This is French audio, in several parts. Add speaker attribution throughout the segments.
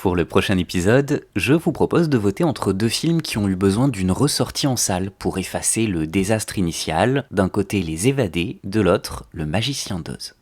Speaker 1: Pour le prochain épisode, je vous propose de voter entre deux films qui ont eu besoin d'une ressortie en salle pour effacer le désastre initial, d'un côté Les Évadés, de l'autre Le Magicien d'Oz.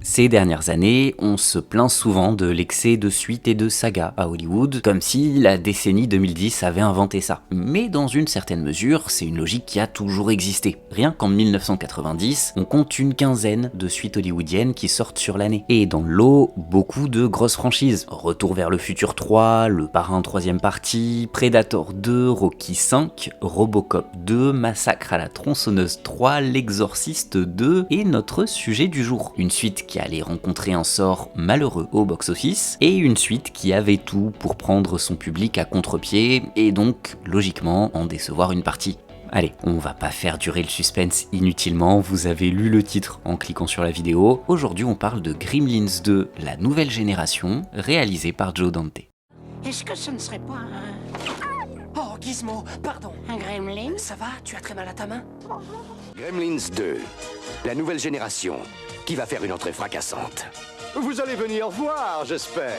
Speaker 1: Ces dernières années, on se plaint souvent de l'excès de suites et de sagas à Hollywood, comme si la décennie 2010 avait inventé ça. Mais dans une certaine mesure, c'est une logique qui a toujours existé. Rien qu'en 1990, on compte une quinzaine de suites hollywoodiennes qui sortent sur l'année. Et dans le lot, beaucoup de grosses franchises. Retour vers le futur 3, Le Parrain 3ème partie, Predator 2, Rocky 5, Robocop 2, Massacre à la tronçonneuse 3, L'Exorciste 2 et notre sujet du jour. Une suite qui allait rencontrer un sort malheureux au box-office, et une suite qui avait tout pour prendre son public à contre-pied, et donc, logiquement, en décevoir une partie. Allez, on va pas faire durer le suspense inutilement, vous avez lu le titre en cliquant sur la vidéo. Aujourd'hui, on parle de Gremlins 2, la nouvelle génération, réalisée par Joe Dante.
Speaker 2: Est-ce que ce ne serait pas un...
Speaker 3: Oh, Gizmo, pardon.
Speaker 2: un gremlin?
Speaker 3: Ça va? Tu as très mal à ta main?
Speaker 4: Gremlins 2, la nouvelle génération, qui va faire une entrée fracassante. Vous allez venir voir, j'espère.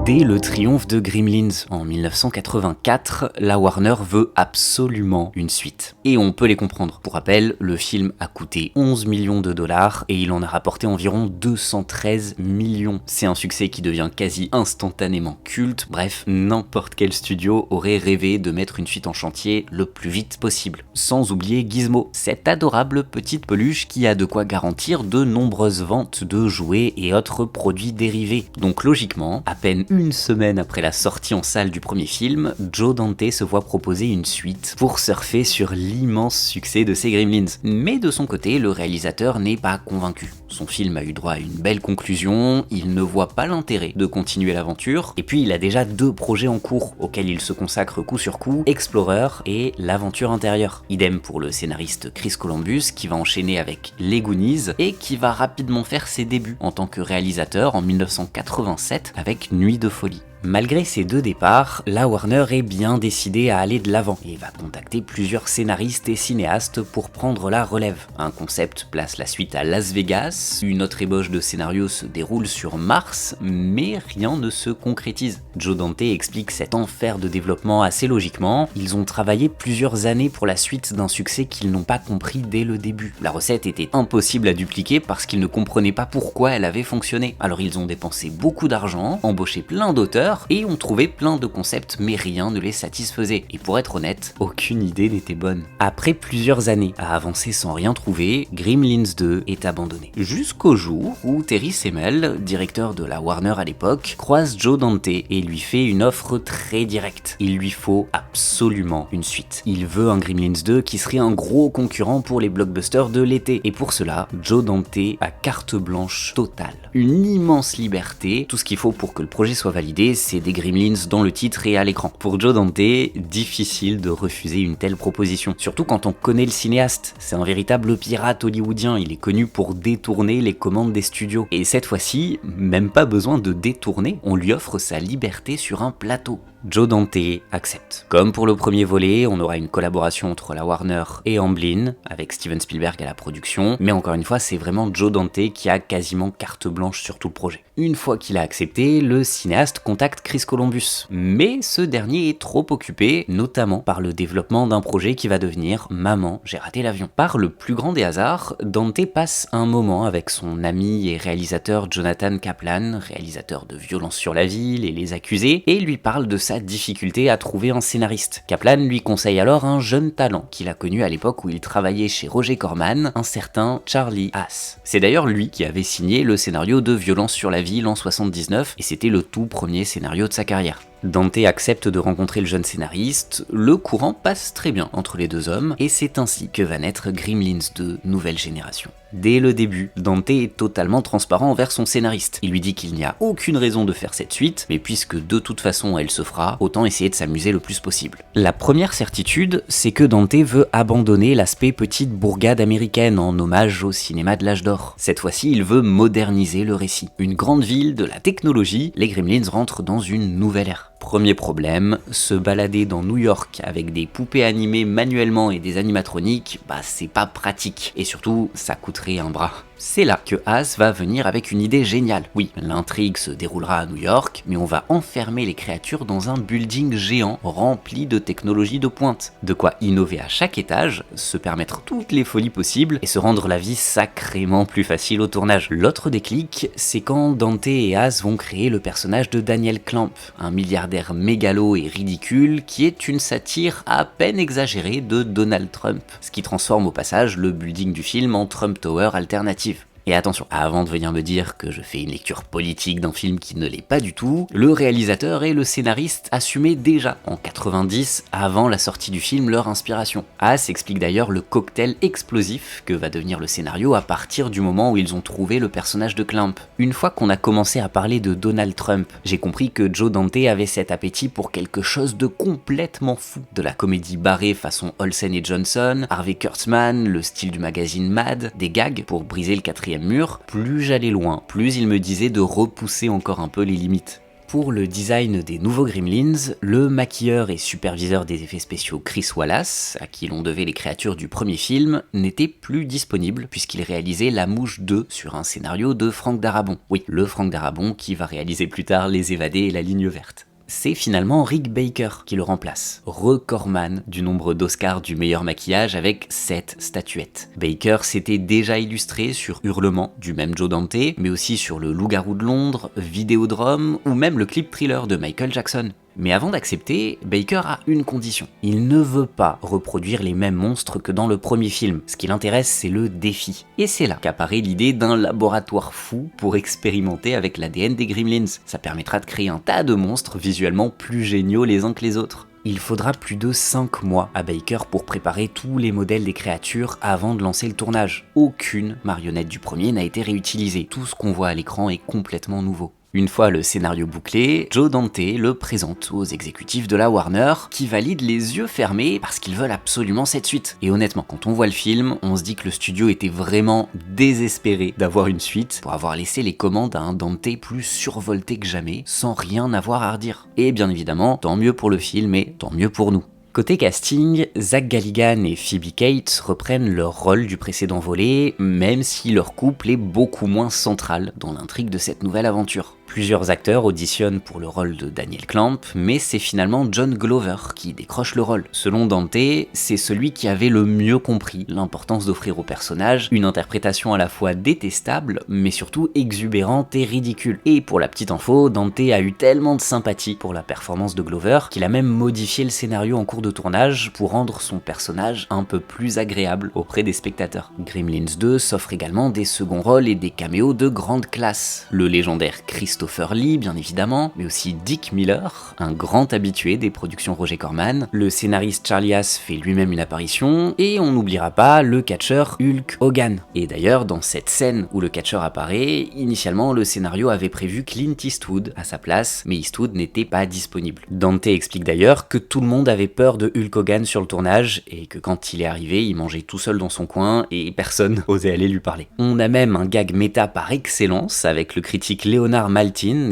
Speaker 1: Dès le triomphe de Gremlins en 1984, la Warner veut absolument une suite. Et on peut les comprendre. Pour rappel, le film a coûté 11 millions de dollars et il en a rapporté environ 213 millions. C'est un succès qui devient quasi instantanément culte. Bref, n'importe quel studio aurait rêvé de mettre une suite en chantier le plus vite possible. Sans oublier Gizmo, cette adorable petite peluche qui a de quoi garantir de nombreuses ventes de jouets et autres produits dérivés. Donc logiquement, à peine une semaine après la sortie en salle du premier film, Joe Dante se voit proposer une suite pour surfer sur l'immense succès de ces Gremlins. Mais de son côté, le réalisateur n'est pas convaincu. Son film a eu droit à une belle conclusion, il ne voit pas l'intérêt de continuer l'aventure, et puis il a déjà deux projets en cours auxquels il se consacre coup sur coup, Explorer et L'aventure intérieure. Idem pour le scénariste Chris Columbus qui va enchaîner avec Les Goonies et qui va rapidement faire ses débuts en tant que réalisateur en 1987 avec Nuit de folie. Malgré ces deux départs, la Warner est bien décidée à aller de l'avant et va contacter plusieurs scénaristes et cinéastes pour prendre la relève. Un concept place la suite à Las Vegas, une autre ébauche de scénario se déroule sur Mars, mais rien ne se concrétise. Joe Dante explique cet enfer de développement assez logiquement. Ils ont travaillé plusieurs années pour la suite d'un succès qu'ils n'ont pas compris dès le début. La recette était impossible à dupliquer parce qu'ils ne comprenaient pas pourquoi elle avait fonctionné. Alors ils ont dépensé beaucoup d'argent, embauché plein d'auteurs, et ont trouvé plein de concepts mais rien ne les satisfaisait. Et pour être honnête, aucune idée n'était bonne. Après plusieurs années à avancer sans rien trouver, Gremlins 2 est abandonné. Jusqu'au jour où Terry Semel, directeur de la Warner à l'époque, croise Joe Dante et lui fait une offre très directe. Il lui faut absolument une suite. Il veut un Gremlins 2 qui serait un gros concurrent pour les blockbusters de l'été. Et pour cela, Joe Dante a carte blanche totale. Une immense liberté, tout ce qu'il faut pour que le projet soit validé, c'est des Gremlins dans le titre et à l'écran. Pour Joe Dante, difficile de refuser une telle proposition. Surtout quand on connaît le cinéaste. C'est un véritable pirate hollywoodien, il est connu pour détourner les commandes des studios. Et cette fois-ci, même pas besoin de détourner, on lui offre sa liberté sur un plateau. Joe Dante accepte. Comme pour le premier volet, on aura une collaboration entre la Warner et Amblin, avec Steven Spielberg à la production, mais encore une fois, c'est vraiment Joe Dante qui a quasiment carte blanche sur tout le projet. Une fois qu'il a accepté, le cinéaste contacte Chris Columbus, mais ce dernier est trop occupé, notamment par le développement d'un projet qui va devenir Maman, j'ai raté l'avion. Par le plus grand des hasards, Dante passe un moment avec son ami et réalisateur Jonathan Kaplan, réalisateur de Violence sur la ville et Les Accusés, et lui parle de sa difficulté à trouver un scénariste. Kaplan lui conseille alors un jeune talent qu'il a connu à l'époque où il travaillait chez Roger Corman, un certain Charlie Haas. C'est d'ailleurs lui qui avait signé le scénario de Violence sur la ville en 79 et c'était le tout premier scénario de sa carrière. Dante accepte de rencontrer le jeune scénariste, le courant passe très bien entre les deux hommes, et c'est ainsi que va naître Gremlins 2 nouvelle génération. Dès le début, Dante est totalement transparent envers son scénariste. Il lui dit qu'il n'y a aucune raison de faire cette suite, mais puisque de toute façon elle se fera, autant essayer de s'amuser le plus possible. La première certitude, c'est que Dante veut abandonner l'aspect petite bourgade américaine en hommage au cinéma de l'âge d'or. Cette fois-ci, il veut moderniser le récit. Une grande ville, de la technologie, les Gremlins rentrent dans une nouvelle ère. Premier problème, se balader dans New York avec des poupées animées manuellement et des animatroniques, c'est pas pratique. Et surtout, ça coûterait un bras. C'est là que Haas va venir avec une idée géniale. Oui, l'intrigue se déroulera à New York, mais on va enfermer les créatures dans un building géant rempli de technologies de pointe. De quoi innover à chaque étage, se permettre toutes les folies possibles et se rendre la vie sacrément plus facile au tournage. L'autre déclic, c'est quand Dante et Haas vont créer le personnage de Daniel Clamp, un milliardaire mégalo et ridicule qui est une satire à peine exagérée de Donald Trump, ce qui transforme au passage le building du film en Trump Tower alternative. Et attention, avant de venir me dire que je fais une lecture politique d'un film qui ne l'est pas du tout, le réalisateur et le scénariste assumaient déjà en 90, avant la sortie du film, leur inspiration. Haas explique d'ailleurs le cocktail explosif que va devenir le scénario à partir du moment où ils ont trouvé le personnage de Clamp. Une fois qu'on a commencé à parler de Donald Trump, j'ai compris que Joe Dante avait cet appétit pour quelque chose de complètement fou. De la comédie barrée façon Olsen et Johnson, Harvey Kurtzman, le style du magazine Mad, des gags pour briser le quatrième mur, plus j'allais loin, plus il me disait de repousser encore un peu les limites. Pour le design des nouveaux Gremlins, le maquilleur et superviseur des effets spéciaux Chris Wallace, à qui l'on devait les créatures du premier film, n'était plus disponible puisqu'il réalisait La Mouche 2 sur un scénario de Frank Darabont. Oui, le Frank Darabont qui va réaliser plus tard Les Évadés et La Ligne Verte. C'est finalement Rick Baker qui le remplace, recordman du nombre d'Oscars du meilleur maquillage avec 7 statuettes. Baker s'était déjà illustré sur Hurlement du même Joe Dante, mais aussi sur Le Loup-garou de Londres, Vidéodrome ou même le clip Thriller de Michael Jackson. Mais avant d'accepter, Baker a une condition. Il ne veut pas reproduire les mêmes monstres que dans le premier film. Ce qui l'intéresse, c'est le défi. Et c'est là qu'apparaît l'idée d'un laboratoire fou pour expérimenter avec l'ADN des Gremlins. Ça permettra de créer un tas de monstres visuellement plus géniaux les uns que les autres. Il faudra plus de 5 mois à Baker pour préparer tous les modèles des créatures avant de lancer le tournage. Aucune marionnette du premier n'a été réutilisée. Tout ce qu'on voit à l'écran est complètement nouveau. Une fois le scénario bouclé, Joe Dante le présente aux exécutifs de la Warner qui valident les yeux fermés parce qu'ils veulent absolument cette suite. Et honnêtement, quand on voit le film, on se dit que le studio était vraiment désespéré d'avoir une suite pour avoir laissé les commandes à un Dante plus survolté que jamais, sans rien avoir à redire. Et bien évidemment, tant mieux pour le film et tant mieux pour nous. Côté casting, Zach Galligan et Phoebe Cates reprennent leur rôle du précédent volet, même si leur couple est beaucoup moins central dans l'intrigue de cette nouvelle aventure. Plusieurs acteurs auditionnent pour le rôle de Daniel Clamp, mais c'est finalement John Glover qui décroche le rôle. Selon Dante, c'est celui qui avait le mieux compris l'importance d'offrir au personnage une interprétation à la fois détestable, mais surtout exubérante et ridicule. Et pour la petite info, Dante a eu tellement de sympathie pour la performance de Glover qu'il a même modifié le scénario en cours de tournage pour rendre son personnage un peu plus agréable auprès des spectateurs. Gremlins 2 s'offre également des seconds rôles et des caméos de grande classe. Le légendaire Christopher Lee, bien évidemment, mais aussi Dick Miller, un grand habitué des productions Roger Corman. Le scénariste Charlie Haas fait lui-même une apparition, et on n'oubliera pas le catcheur Hulk Hogan. Et d'ailleurs, dans cette scène où le catcheur apparaît, initialement le scénario avait prévu Clint Eastwood à sa place, mais Eastwood n'était pas disponible. Dante explique d'ailleurs que tout le monde avait peur de Hulk Hogan sur le tournage, et que quand il est arrivé, il mangeait tout seul dans son coin, et personne osait aller lui parler. On a même un gag méta par excellence avec le critique Leonard Maltin,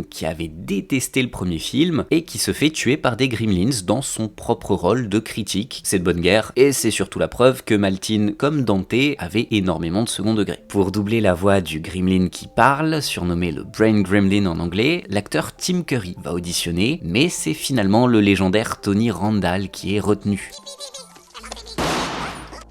Speaker 1: qui avait détesté le premier film et qui se fait tuer par des Gremlins dans son propre rôle de critique. C'est de bonne guerre et c'est surtout la preuve que Maltin, comme Dante, avait énormément de second degré. Pour doubler la voix du Gremlin qui parle, surnommé le Brain Gremlin en anglais, l'acteur Tim Curry va auditionner, mais c'est finalement le légendaire Tony Randall qui est retenu.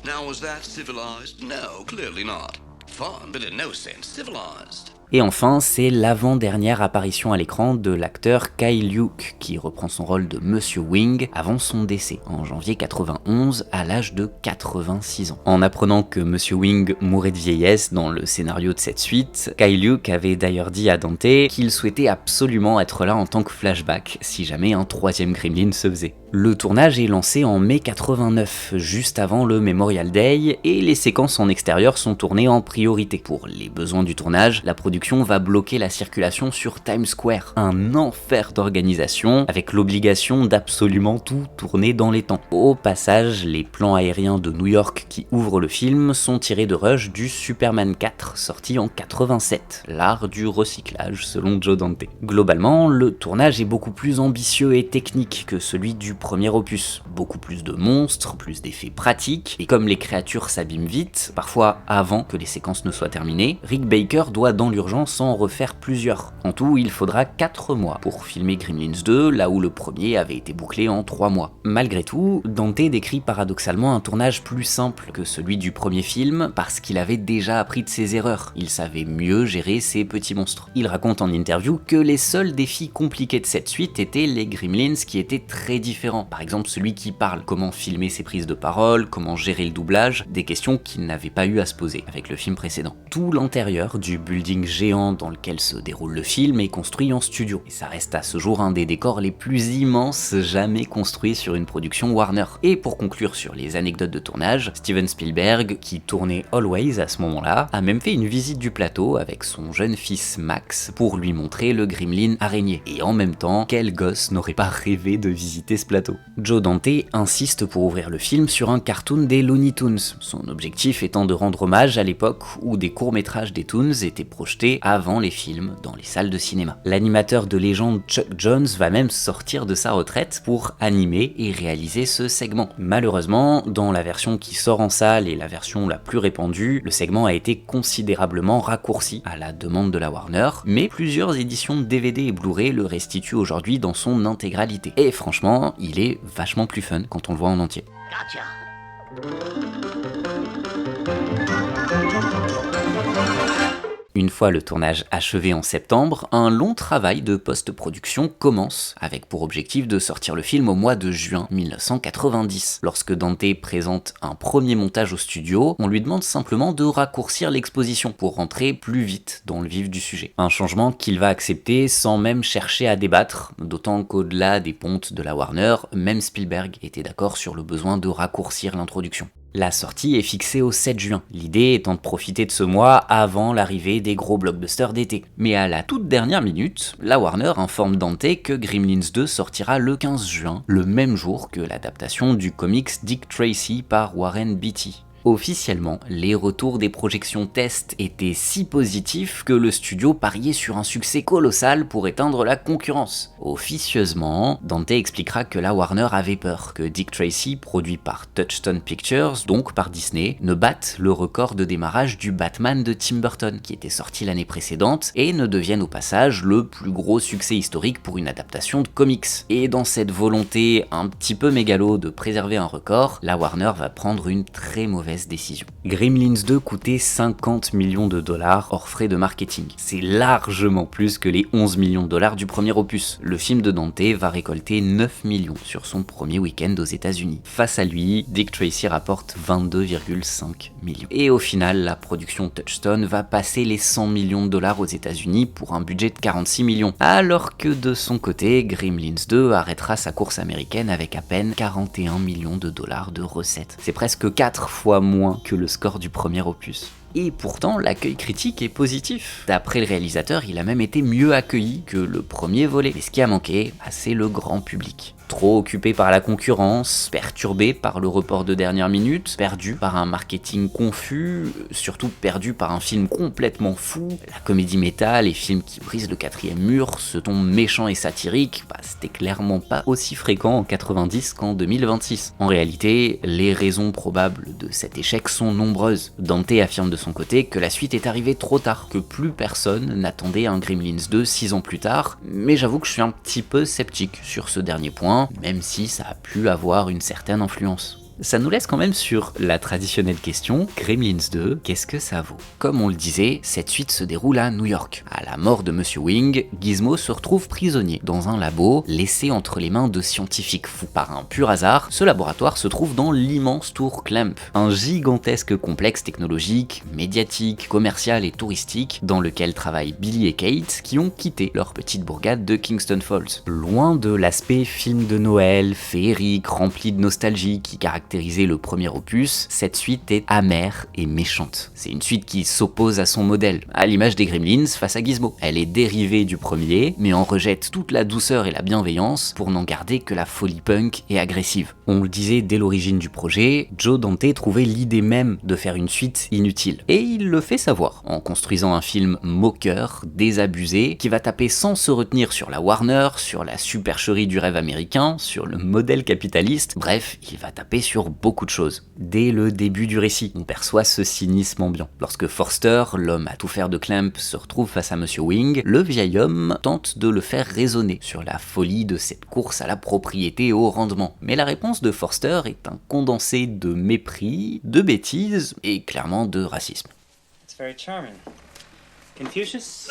Speaker 5: Now was that civilized? No, clearly not. Fun, but in no sense civilized.
Speaker 1: Et enfin, c'est l'avant-dernière apparition à l'écran de l'acteur Kyle Luke, qui reprend son rôle de Monsieur Wing avant son décès, en janvier 91, à l'âge de 86 ans. En apprenant que Monsieur Wing mourait de vieillesse dans le scénario de cette suite, Kyle Luke avait d'ailleurs dit à Dante qu'il souhaitait absolument être là en tant que flashback, si jamais un troisième Gremlin se faisait. Le tournage est lancé en mai 89, juste avant le Memorial Day, et les séquences en extérieur sont tournées en priorité. Pour les besoins du tournage, la production va bloquer la circulation sur Times Square. Un enfer d'organisation, avec l'obligation d'absolument tout tourner dans les temps. Au passage, les plans aériens de New York qui ouvrent le film sont tirés de rush du Superman 4, sorti en 87, l'art du recyclage selon Joe Dante. Globalement, le tournage est beaucoup plus ambitieux et technique que celui du premier opus. Beaucoup plus de monstres, plus d'effets pratiques, et comme les créatures s'abîment vite, parfois avant que les séquences ne soient terminées, Rick Baker doit dans l'urgence en refaire plusieurs. En tout, il faudra 4 mois pour filmer Gremlins 2, là où le premier avait été bouclé en 3 mois. Malgré tout, Dante décrit paradoxalement un tournage plus simple que celui du premier film, parce qu'il avait déjà appris de ses erreurs. Il savait mieux gérer ses petits monstres. Il raconte en interview que les seuls défis compliqués de cette suite étaient les Gremlins qui étaient très différents. Par exemple, celui qui parle, comment filmer ses prises de parole, comment gérer le doublage, des questions qu'il n'avait pas eu à se poser avec le film précédent. Tout l'intérieur du building géant dans lequel se déroule le film est construit en studio, et ça reste à ce jour un des décors les plus immenses jamais construits sur une production Warner. Et pour conclure sur les anecdotes de tournage, Steven Spielberg, qui tournait Always à ce moment-là, a même fait une visite du plateau avec son jeune fils Max pour lui montrer le gremlin araignée. Et en même temps, quel gosse n'aurait pas rêvé de visiter ce plateau? Joe Dante insiste pour ouvrir le film sur un cartoon des Looney Tunes, son objectif étant de rendre hommage à l'époque où des courts-métrages des Toons étaient projetés avant les films dans les salles de cinéma. L'animateur de légende Chuck Jones va même sortir de sa retraite pour animer et réaliser ce segment. Malheureusement, dans la version qui sort en salle et la version la plus répandue, le segment a été considérablement raccourci à la demande de la Warner, mais plusieurs éditions de DVD et Blu-ray le restituent aujourd'hui dans son intégralité. Et franchement, il est vachement plus fun quand on le voit en entier.
Speaker 2: Gotcha.
Speaker 1: Une fois le tournage achevé en septembre, un long travail de post-production commence, avec pour objectif de sortir le film au mois de juin 1990. Lorsque Dante présente un premier montage au studio, on lui demande simplement de raccourcir l'exposition pour rentrer plus vite dans le vif du sujet. Un changement qu'il va accepter sans même chercher à débattre, d'autant qu'au-delà des pontes de la Warner, même Spielberg était d'accord sur le besoin de raccourcir l'introduction. La sortie est fixée au 7 juin, l'idée étant de profiter de ce mois avant l'arrivée des gros blockbusters d'été. Mais à la toute dernière minute, la Warner informe Dante que Gremlins 2 sortira le 15 juin, le même jour que l'adaptation du comics Dick Tracy par Warren Beatty. Officiellement, les retours des projections test étaient si positifs que le studio pariait sur un succès colossal pour éteindre la concurrence. Officieusement, Dante expliquera que la Warner avait peur que Dick Tracy, produit par Touchstone Pictures, donc par Disney, ne batte le record de démarrage du Batman de Tim Burton, qui était sorti l'année précédente, et ne devienne au passage le plus gros succès historique pour une adaptation de comics. Et dans cette volonté un petit peu mégalo de préserver un record, la Warner va prendre une très mauvaise décision. Gremlins 2 coûtait 50 millions de dollars hors frais de marketing. C'est largement plus que les 11 millions de dollars du premier opus. Le film de Dante va récolter 9 millions sur son premier week-end aux États-Unis. Face à lui, Dick Tracy rapporte 22,5 millions. Et au final, la production Touchstone va passer les 100 millions de dollars aux États-Unis pour un budget de 46 millions. Alors que de son côté, Gremlins 2 arrêtera sa course américaine avec à peine 41 millions de dollars de recettes. C'est presque 4 fois moins que le score du premier opus. Et pourtant, l'accueil critique est positif. D'après le réalisateur, il a même été mieux accueilli que le premier volet. Mais ce qui a manqué, c'est le grand public. Trop occupé par la concurrence, perturbé par le report de dernière minute, perdu par un marketing confus, surtout perdu par un film complètement fou. La comédie méta, les films qui brisent le quatrième mur, ce ton méchant et satirique, c'était clairement pas aussi fréquent en 90 qu'en 2026. En réalité, les raisons probables de cet échec sont nombreuses. Dante affirme de son côté que la suite est arrivée trop tard, que plus personne n'attendait un Gremlins 2 6 ans plus tard, mais j'avoue que je suis un petit peu sceptique sur ce dernier point, même si ça a pu avoir une certaine influence. Ça nous laisse quand même sur la traditionnelle question, Gremlins 2, qu'est-ce que ça vaut? Comme on le disait, cette suite se déroule à New York. À la mort de Monsieur Wing, Gizmo se retrouve prisonnier dans un labo laissé entre les mains de scientifiques fous. Par un pur hasard, ce laboratoire se trouve dans l'immense tour Clamp, un gigantesque complexe technologique, médiatique, commercial et touristique dans lequel travaillent Billy et Kate qui ont quitté leur petite bourgade de Kingston Falls. Loin de l'aspect film de Noël, féerique, rempli de nostalgie qui caractérise caractérisé le premier opus, cette suite est amère et méchante. C'est une suite qui s'oppose à son modèle, à l'image des Gremlins face à Gizmo. Elle est dérivée du premier, mais en rejette toute la douceur et la bienveillance pour n'en garder que la folie punk et agressive. On le disait dès l'origine du projet, Joe Dante trouvait l'idée même de faire une suite inutile. Et il le fait savoir, en construisant un film moqueur, désabusé, qui va taper sans se retenir sur la Warner, sur la supercherie du rêve américain, sur le modèle capitaliste, bref, il va taper sur beaucoup de choses. Dès le début du récit, on perçoit ce cynisme ambiant. Lorsque Forster, l'homme à tout faire de Clamp, se retrouve face à Monsieur Wing, le vieil homme tente de le faire raisonner sur la folie de cette course à la propriété et au rendement. Mais la réponse de Forster est un condensé de mépris, de bêtises et clairement de racisme.
Speaker 6: It's very charming. Confucius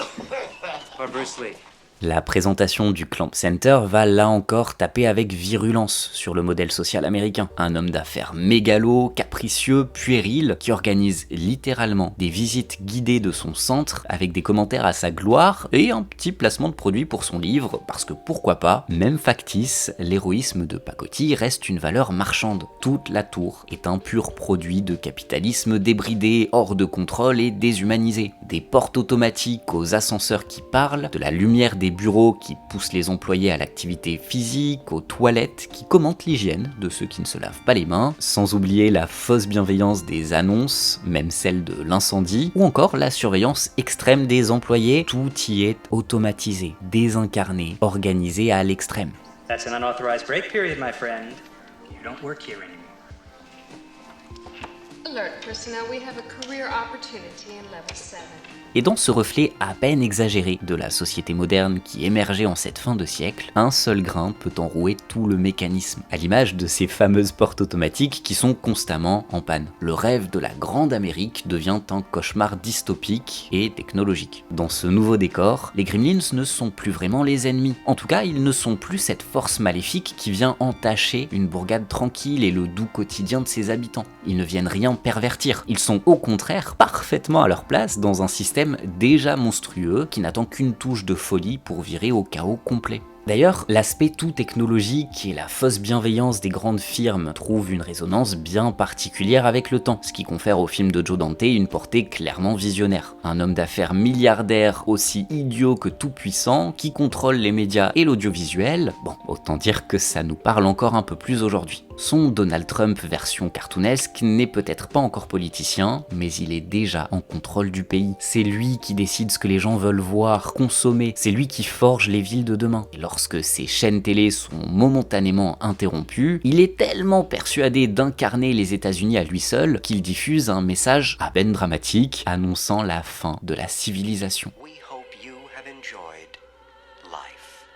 Speaker 6: or Bruce Lee?
Speaker 1: La présentation du Clamp Center va là encore taper avec virulence sur le modèle social américain. Un homme d'affaires mégalo, capricieux, puéril, qui organise littéralement des visites guidées de son centre avec des commentaires à sa gloire et un petit placement de produit pour son livre, parce que pourquoi pas, même factice, l'héroïsme de pacotille reste une valeur marchande. Toute la tour est un pur produit de capitalisme débridé, hors de contrôle et déshumanisé. Des portes automatiques aux ascenseurs qui parlent, de la lumière des bureaux qui poussent les employés à l'activité physique, aux toilettes qui commentent l'hygiène de ceux qui ne se lavent pas les mains, sans oublier la fausse bienveillance des annonces, même celle de l'incendie, ou encore la surveillance extrême des employés. Tout y est automatisé, désincarné, organisé à l'extrême.
Speaker 6: That's an unauthorized break period, my friend. You don't work here anymore.
Speaker 7: Alert personnel, we have a career opportunity in level 7.
Speaker 1: Et dans ce reflet à peine exagéré de la société moderne qui émergeait en cette fin de siècle, un seul grain peut enrouer tout le mécanisme, à l'image de ces fameuses portes automatiques qui sont constamment en panne. Le rêve de la grande Amérique devient un cauchemar dystopique et technologique. Dans ce nouveau décor, les Gremlins ne sont plus vraiment les ennemis. En tout cas, ils ne sont plus cette force maléfique qui vient entacher une bourgade tranquille et le doux quotidien de ses habitants. Ils ne viennent rien pervertir. Ils sont au contraire parfaitement à leur place dans un système déjà monstrueux qui n'attend qu'une touche de folie pour virer au chaos complet. D'ailleurs, l'aspect tout technologique et la fausse bienveillance des grandes firmes trouvent une résonance bien particulière avec le temps, ce qui confère au film de Joe Dante une portée clairement visionnaire. Un homme d'affaires milliardaire aussi idiot que tout puissant, qui contrôle les médias et l'audiovisuel, bon, autant dire que ça nous parle encore un peu plus aujourd'hui. Son Donald Trump version cartoonesque n'est peut-être pas encore politicien, mais il est déjà en contrôle du pays. C'est lui qui décide ce que les gens veulent voir, consommer, c'est lui qui forge les villes de demain. Et lorsque ces chaînes télé sont momentanément interrompues, il est tellement persuadé d'incarner les États-Unis à lui seul qu'il diffuse un message à peine dramatique annonçant la fin de la civilisation.
Speaker 4: We hope you have enjoyed life.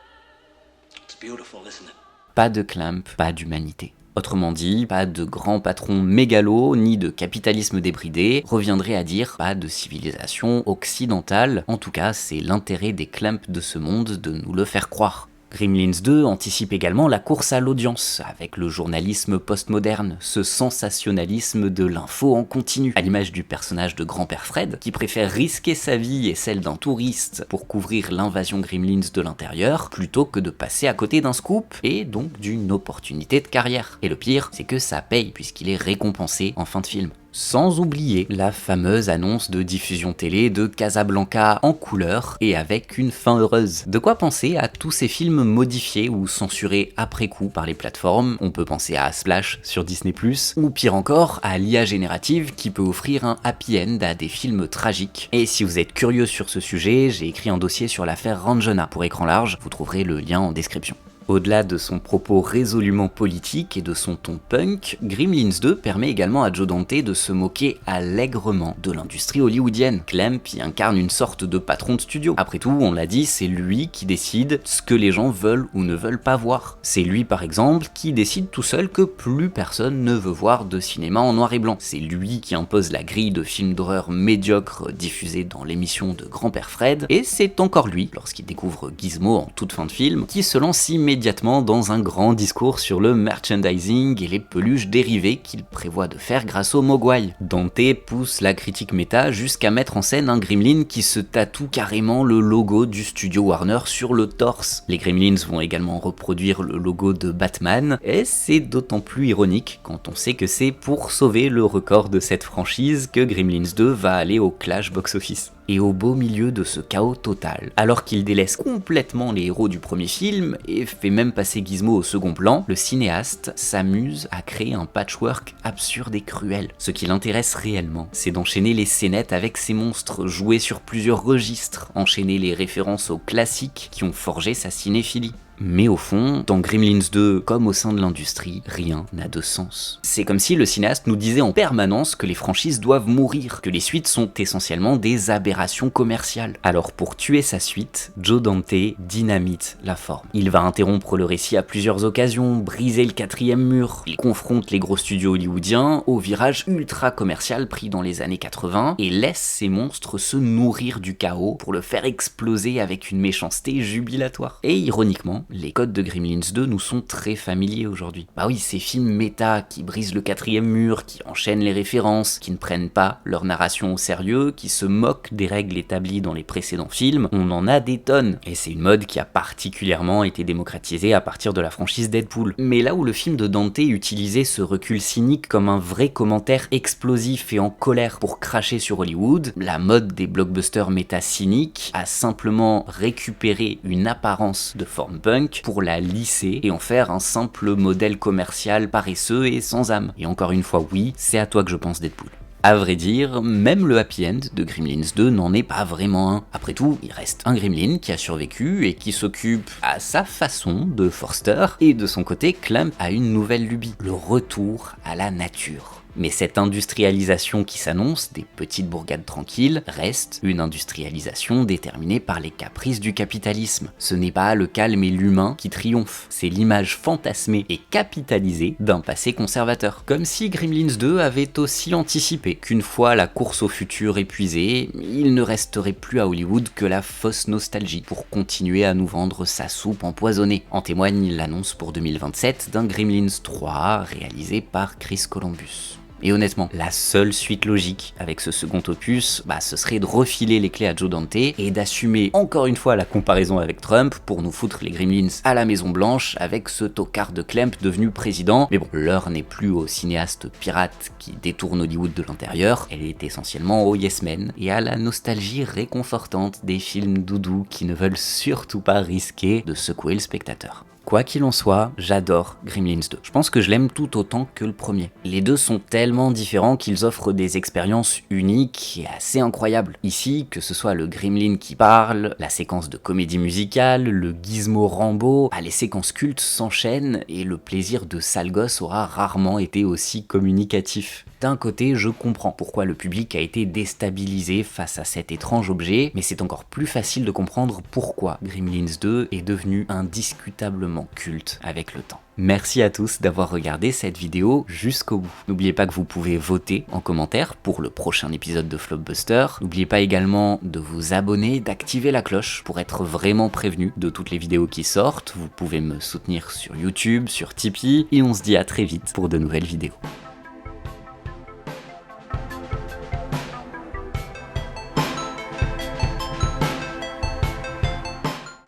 Speaker 5: It's beautiful, isn't it?
Speaker 1: Pas de Clamp, pas d'humanité. Autrement dit, pas de grands patrons mégalos, ni de capitalisme débridé, reviendrait à dire pas de civilisation occidentale. En tout cas, c'est l'intérêt des Clamp de ce monde de nous le faire croire. Gremlins 2 anticipe également la course à l'audience, avec le journalisme postmoderne, ce sensationnalisme de l'info en continu, à l'image du personnage de Grand-Père Fred, qui préfère risquer sa vie et celle d'un touriste pour couvrir l'invasion Gremlins de l'intérieur, plutôt que de passer à côté d'un scoop, et donc d'une opportunité de carrière. Et le pire, c'est que ça paye, puisqu'il est récompensé en fin de film. Sans oublier la fameuse annonce de diffusion télé de Casablanca en couleur et avec une fin heureuse. De quoi penser à tous ces films modifiés ou censurés après coup par les plateformes. On peut penser à Splash sur Disney+, ou pire encore, à l'IA générative qui peut offrir un happy end à des films tragiques. Et si vous êtes curieux sur ce sujet, j'ai écrit un dossier sur l'affaire Ranjana pour écran large, vous trouverez le lien en description. Au-delà de son propos résolument politique et de son ton punk, Gremlins 2 permet également à Joe Dante de se moquer allègrement de l'industrie hollywoodienne. Clamp y incarne une sorte de patron de studio. Après tout, on l'a dit, c'est lui qui décide ce que les gens veulent ou ne veulent pas voir. C'est lui par exemple qui décide tout seul que plus personne ne veut voir de cinéma en noir et blanc. C'est lui qui impose la grille de films d'horreur médiocres diffusés dans l'émission de Grand-Père Fred, et c'est encore lui, lorsqu'il découvre Gizmo en toute fin de film, qui se lance immédiatement immédiatement dans un grand discours sur le merchandising et les peluches dérivées qu'il prévoit de faire grâce au Mogwai. Dante pousse la critique méta jusqu'à mettre en scène un Gremlin qui se tatoue carrément le logo du studio Warner sur le torse. Les Gremlins vont également reproduire le logo de Batman, et c'est d'autant plus ironique quand on sait que c'est pour sauver le record de cette franchise que Gremlins 2 va aller au clash box-office. Et au beau milieu de ce chaos total, alors qu'il délaisse complètement les héros du premier film et fait même passer Gizmo au second plan, le cinéaste s'amuse à créer un patchwork absurde et cruel. Ce qui l'intéresse réellement, c'est d'enchaîner les scénettes avec ces monstres, jouer sur plusieurs registres, enchaîner les références aux classiques qui ont forgé sa cinéphilie. Mais au fond, dans Gremlins 2, comme au sein de l'industrie, rien n'a de sens. C'est comme si le cinéaste nous disait en permanence que les franchises doivent mourir, que les suites sont essentiellement des aberrations commerciales. Alors pour tuer sa suite, Joe Dante dynamite la forme. Il va interrompre le récit à plusieurs occasions, briser le 4e mur, il confronte les gros studios hollywoodiens au virage ultra commercial pris dans les années 80 et laisse ces monstres se nourrir du chaos pour le faire exploser avec une méchanceté jubilatoire. Et ironiquement, les codes de Gremlins 2 nous sont très familiers aujourd'hui. Bah oui, ces films méta qui brisent le 4e mur, qui enchaînent les références, qui ne prennent pas leur narration au sérieux, qui se moquent des règles établies dans les précédents films, on en a des tonnes. Et c'est une mode qui a particulièrement été démocratisée à partir de la franchise Deadpool. Mais là où le film de Dante utilisait ce recul cynique comme un vrai commentaire explosif et en colère pour cracher sur Hollywood, la mode des blockbusters méta cyniques a simplement récupéré une apparence de forme punk pour la lisser et en faire un simple modèle commercial paresseux et sans âme. Et encore une fois, oui, c'est à toi que je pense Deadpool. À vrai dire, même le happy end de Gremlins 2 n'en est pas vraiment un. Après tout, il reste un Gremlin qui a survécu et qui s'occupe à sa façon de Forster, et de son côté, Clamp a une nouvelle lubie, le retour à la nature. Mais cette industrialisation qui s'annonce, des petites bourgades tranquilles, reste une industrialisation déterminée par les caprices du capitalisme. Ce n'est pas le calme et l'humain qui triomphe, c'est l'image fantasmée et capitalisée d'un passé conservateur. Comme si Gremlins 2 avait aussi anticipé qu'une fois la course au futur épuisée, il ne resterait plus à Hollywood que la fausse nostalgie pour continuer à nous vendre sa soupe empoisonnée. En témoigne l'annonce pour 2027 d'un Gremlins 3 réalisé par Chris Columbus. Et honnêtement, la seule suite logique avec ce second opus, ce serait de refiler les clés à Joe Dante et d'assumer encore une fois la comparaison avec Trump pour nous foutre les Gremlins à la Maison Blanche avec ce tocard de Clamp devenu président. Mais bon, l'heure n'est plus aux cinéastes pirates qui détournent Hollywood de l'intérieur, elle est essentiellement aux Yes Men et à la nostalgie réconfortante des films doudous qui ne veulent surtout pas risquer de secouer le spectateur. Quoi qu'il en soit, j'adore Gremlins 2. Je pense que je l'aime tout autant que le premier. Les deux sont tellement différents qu'ils offrent des expériences uniques et assez incroyables. Ici, que ce soit le Gremlin qui parle, la séquence de comédie musicale, le Gizmo Rambo, les séquences cultes s'enchaînent et le plaisir de sale gosse aura rarement été aussi communicatif. D'un côté, je comprends pourquoi le public a été déstabilisé face à cet étrange objet, mais c'est encore plus facile de comprendre pourquoi Gremlins 2 est devenu indiscutablement culte avec le temps. Merci à tous d'avoir regardé cette vidéo jusqu'au bout. N'oubliez pas que vous pouvez voter en commentaire pour le prochain épisode de Flopbuster. N'oubliez pas également de vous abonner, d'activer la cloche pour être vraiment prévenu de toutes les vidéos qui sortent. Vous pouvez me soutenir sur YouTube, sur Tipeee, et on se dit à très vite pour de nouvelles vidéos.